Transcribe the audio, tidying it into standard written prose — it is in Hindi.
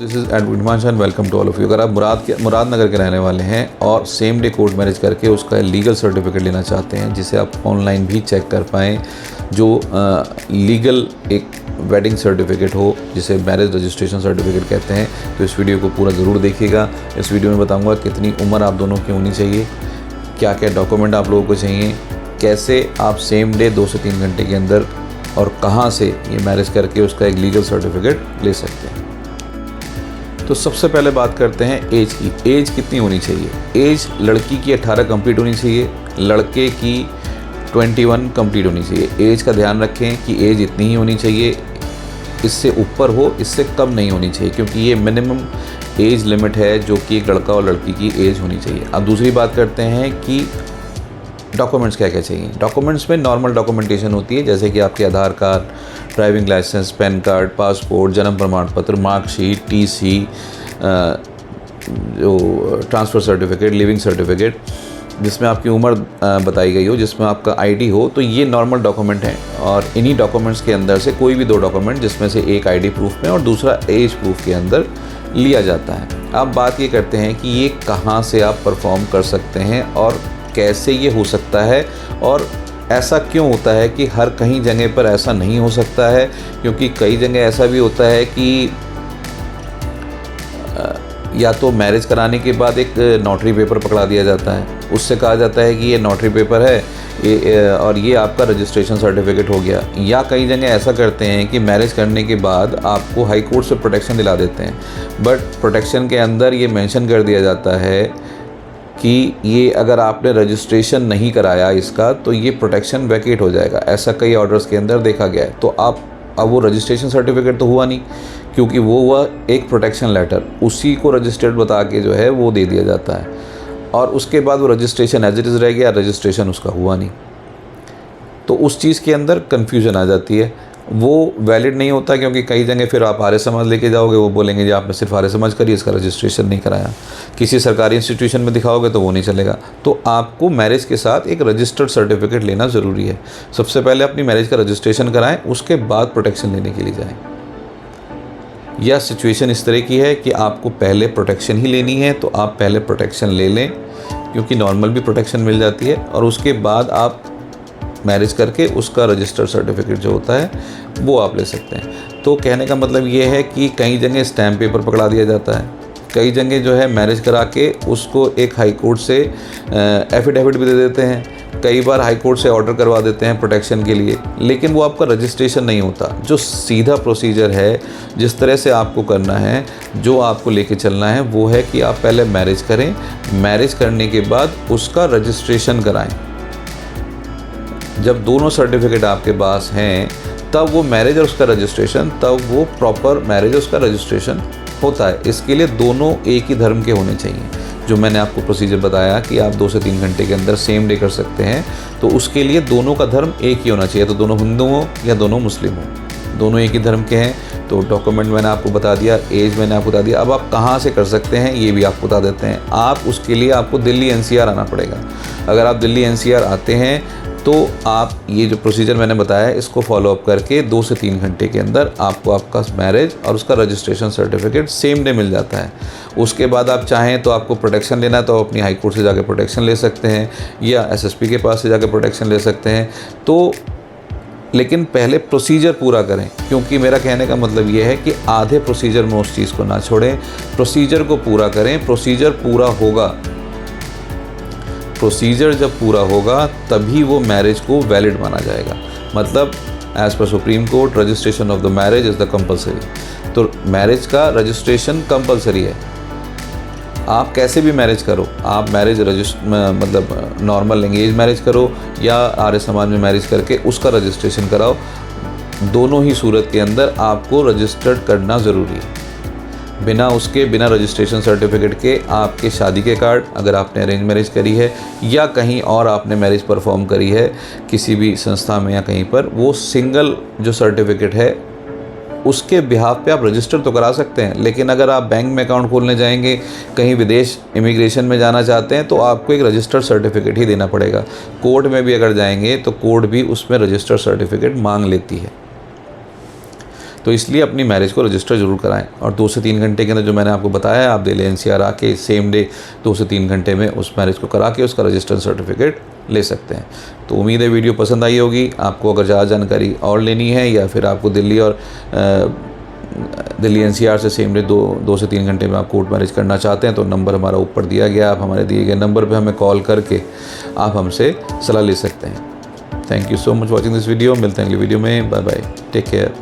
This is Edwin Masha and welcome to all of you. अगर आप मुरादनगर के रहने वाले हैं और सेम डे कोर्ट मैरिज करके उसका लीगल सर्टिफिकेट लेना चाहते हैं जिसे आप ऑनलाइन भी चेक कर पाएँ, जो लीगल एक वेडिंग सर्टिफिकेट हो जिसे मैरिज रजिस्ट्रेशन सर्टिफिकेट कहते हैं, तो इस वीडियो को पूरा ज़रूर देखिएगा। इस वीडियो में बताऊँगा कितनी उम्र आप दोनों की होनी चाहिए, क्या क्या डॉक्यूमेंट आप लोगों को चाहिए, कैसे आप सेम डे 2 से 3 घंटे के अंदर और कहाँ से ये मैरिज करके उसका एक लीगल सर्टिफिकेट ले सकते हैं। तो सबसे पहले बात करते हैं एज की। एज कितनी होनी चाहिए? एज लड़की की 18 कंप्लीट होनी चाहिए, लड़के की 21 कंप्लीट होनी चाहिए। एज का ध्यान रखें कि एज इतनी ही होनी चाहिए, इससे ऊपर हो, इससे कम नहीं होनी चाहिए, क्योंकि ये मिनिमम एज लिमिट है जो कि एक लड़का और लड़की की एज होनी चाहिए। अब दूसरी बात करते हैं कि डॉक्यूमेंट्स क्या क्या चाहिए। डॉक्यूमेंट्स में नॉर्मल डॉक्यूमेंटेशन होती है, जैसे कि आपके Aadhaar card, driving licence, PAN card, passport, जन्म प्रमाण पत्र, मार्कशीट, टीसी, जो ट्रांसफ़र सर्टिफिकेट, लिविंग सर्टिफिकेट जिसमें आपकी उम्र बताई गई हो, जिसमें आपका आईडी हो, तो ये नॉर्मल डॉक्यूमेंट हैं। और इन्हीं डॉक्यूमेंट्स के अंदर से कोई भी 2 डॉक्यूमेंट, जिसमें से एक आईडी प्रूफ में और दूसरा एज प्रूफ के अंदर लिया जाता है। अब बात ये करते हैं कि ये कहाँ से आप परफॉर्म कर सकते हैं और कैसे ये हो सकता है, और ऐसा क्यों होता है कि हर कहीं जगह पर ऐसा नहीं हो सकता है, क्योंकि कई जगह ऐसा भी होता है कि या तो मैरिज कराने के बाद एक नोटरी पेपर पकड़ा दिया जाता है, उससे कहा जाता है कि ये नोटरी पेपर है और ये आपका रजिस्ट्रेशन सर्टिफिकेट हो गया। या कई जगह ऐसा करते हैं कि मैरिज करने के बाद आपको हाई कोर्ट से प्रोटेक्शन दिला देते हैं, बट प्रोटेक्शन के अंदर ये मेंशन कर दिया जाता है कि ये अगर आपने रजिस्ट्रेशन नहीं कराया इसका, तो ये प्रोटेक्शन वैकेट हो जाएगा। ऐसा कई ऑर्डर्स के अंदर देखा गया है। तो अब वो रजिस्ट्रेशन सर्टिफिकेट तो हुआ नहीं, क्योंकि वो हुआ एक प्रोटेक्शन लेटर, उसी को रजिस्टर्ड बता के जो है वो दे दिया जाता है, और उसके बाद वो रजिस्ट्रेशन एज इट इज़ रह गया, रजिस्ट्रेशन उसका हुआ नहीं। तो उस चीज़ के अंदर कन्फ्यूजन आ जाती है, वो वैलिड नहीं होता, क्योंकि कई जगह फिर आप आर्य समाज लेके जाओगे, वो बोलेंगे जी आपने सिर्फ आर्य समाज करी, इसका रजिस्ट्रेशन नहीं कराया। किसी सरकारी इंस्टीट्यूशन में दिखाओगे तो वो नहीं चलेगा। तो आपको मैरिज के साथ एक रजिस्टर्ड सर्टिफिकेट लेना ज़रूरी है। सबसे पहले अपनी मैरिज का रजिस्ट्रेशन कराएं, उसके बाद प्रोटेक्शन लेने के लिए जाएँ। या सिचुएशन इस तरह की है कि आपको पहले प्रोटेक्शन ही लेनी है, तो आप पहले प्रोटेक्शन ले लें, क्योंकि नॉर्मल भी प्रोटेक्शन मिल जाती है, और उसके बाद आप मैरिज करके उसका रजिस्टर्ड सर्टिफिकेट जो होता है वो आप ले सकते हैं। तो कहने का मतलब ये है कि कई जगह स्टैम्प पेपर पकड़ा दिया जाता है, कई जगह जो है मैरिज करा के उसको एक हाई कोर्ट से एफिडेविट भी दे देते हैं, कई बार हाई कोर्ट से ऑर्डर करवा देते हैं प्रोटेक्शन के लिए, लेकिन वो आपका रजिस्ट्रेशन नहीं होता। जो सीधा प्रोसीजर है, जिस तरह से आपको करना है, जो आपको लेके चलना है, वो है कि आप पहले मैरिज करें, मैरिज करने के बाद उसका रजिस्ट्रेशन कराएं। जब दोनों सर्टिफिकेट आपके पास हैं, तब वो मैरिज और उसका रजिस्ट्रेशन, तब वो प्रॉपर मैरिज और उसका रजिस्ट्रेशन होता है। इसके लिए दोनों एक ही धर्म के होने चाहिए, जो मैंने आपको प्रोसीजर बताया कि आप 2 से 3 घंटे के अंदर सेम डे कर सकते हैं, तो उसके लिए दोनों का धर्म एक ही होना चाहिए। तो दोनों हिंदू हो या दोनों मुस्लिम हो, दोनों एक ही धर्म के हैं। तो डॉक्यूमेंट मैंने आपको बता दिया, एज मैंने आपको बता दिया। अब आप कहाँ से कर सकते हैं ये भी आपको बता देते हैं। आप उसके लिए आपको दिल्ली NCR आना पड़ेगा। अगर आप दिल्ली NCR आते हैं तो आप ये जो प्रोसीजर मैंने बताया है इसको फॉलो अप करके 2 से 3 घंटे के अंदर आपको आपका मैरिज और उसका registration certificate same day meal जाता है। उसके बाद आप चाहें तो आपको प्रोटेक्शन लेना है तो अपनी हाई कोर्ट से जाकर प्रोटेक्शन ले सकते हैं, या SSP के पास से जाकर प्रोटेक्शन ले सकते हैं। तो लेकिन पहले प्रोसीजर पूरा करें, क्योंकि मेरा कहने का मतलब ये है कि आधे प्रोसीजर में उस चीज़ को ना छोड़ें, प्रोसीजर को पूरा करें। प्रोसीजर पूरा होगा, प्रोसीजर जब पूरा होगा तभी वो मैरिज को वैलिड माना जाएगा। मतलब as per supreme court registration of the marriage is the compulsory. तो मैरिज का रजिस्ट्रेशन कंपलसरी है। आप कैसे भी मैरिज करो, आप मैरिज मतलब नॉर्मल एंगेज मैरिज करो या आर्य समाज में मैरिज करके उसका रजिस्ट्रेशन कराओ, दोनों ही सूरत के अंदर आपको रजिस्टर्ड करना ज़रूरी है। बिना रजिस्ट्रेशन सर्टिफिकेट के आपके शादी के कार्ड, अगर आपने अरेंज मैरिज करी है या कहीं और आपने मैरिज परफॉर्म करी है किसी भी संस्था में या कहीं पर, वो सिंगल जो सर्टिफिकेट है उसके बिहाफ पे आप रजिस्टर तो करा सकते हैं। लेकिन अगर आप बैंक में अकाउंट खोलने जाएंगे, कहीं विदेश इमिग्रेशन में जाना चाहते हैं, तो आपको एक रजिस्टर्ड सर्टिफिकेट ही देना पड़ेगा। कोर्ट में भी अगर जाएंगे तो कोर्ट भी उसमें रजिस्टर्ड सर्टिफिकेट मांग लेती है। तो इसलिए अपनी मैरिज को रजिस्टर ज़रूर कराएं। और 2 से 3 घंटे के अंदर जो मैंने आपको बताया है, आप दिल्ली एनसीआर आके सेम डे 2 से 3 घंटे में उस मैरिज को करा के उसका रजिस्टर्ड सर्टिफिकेट ले सकते हैं। तो उम्मीद है वीडियो पसंद आई होगी। आपको अगर ज़्यादा जानकारी और लेनी है या फिर आपको दिल्ली एनसीआर से सेम डे 2 से 3 घंटे में आप कोर्ट मैरिज करना चाहते हैं तो नंबर हमारा ऊपर दिया गया, आप हमारे दिए गए नंबर पे हमें कॉल करके आप हमसे सलाह ले सकते हैं। Thank you so much watching this video. मिलते हैं अगली वीडियो में। Bye bye, take care.